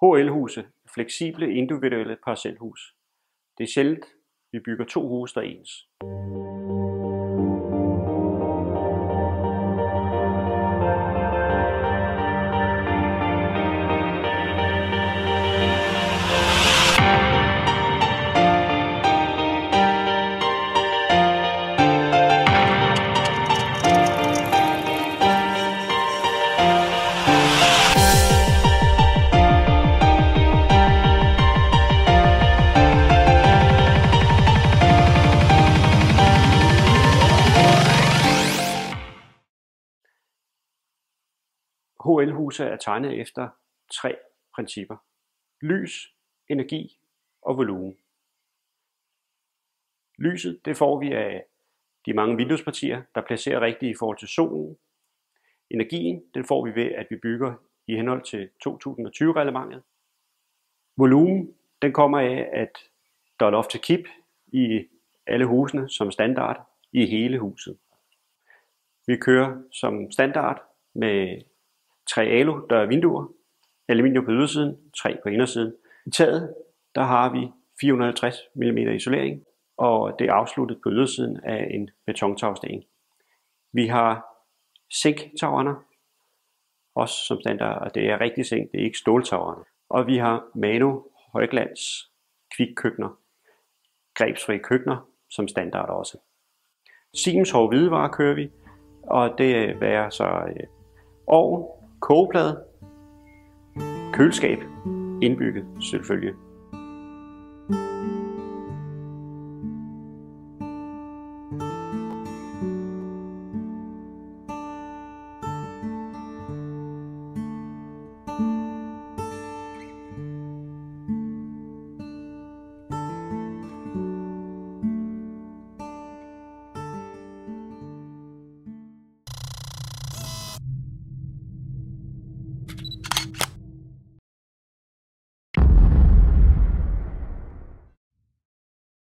HL-huse, fleksible individuelle parcelhus. Det er sjældent, vi bygger 2 huse, der er ens. HL-huse er tegnet efter 3 principper: lys, energi og volumen. Lyset det får vi af de mange vinduespartier, der placerer rigtigt i forhold til solen. Energien den får vi ved, at vi bygger i henhold til 2020-reglementet. Volumen den kommer af, at der er loft til kip i alle husene som standard i hele huset. Vi kører som standard med 3 aludøre vinduer, aluminium på ydersiden, 3 på indersiden. I taget der har vi 450 mm isolering, og det er afsluttet på ydersiden af en betontagsten. Vi har zink-tagerne, også som standard, og det er rigtig zink, det er ikke ståltagerne. Og vi har Mano højglans kvikkøkkener, grebsfri køkkener som standard også. Siemens hårde hvidevarer kører vi, og det er så ovn, kogeplade, køleskab, indbygget selvfølgelig.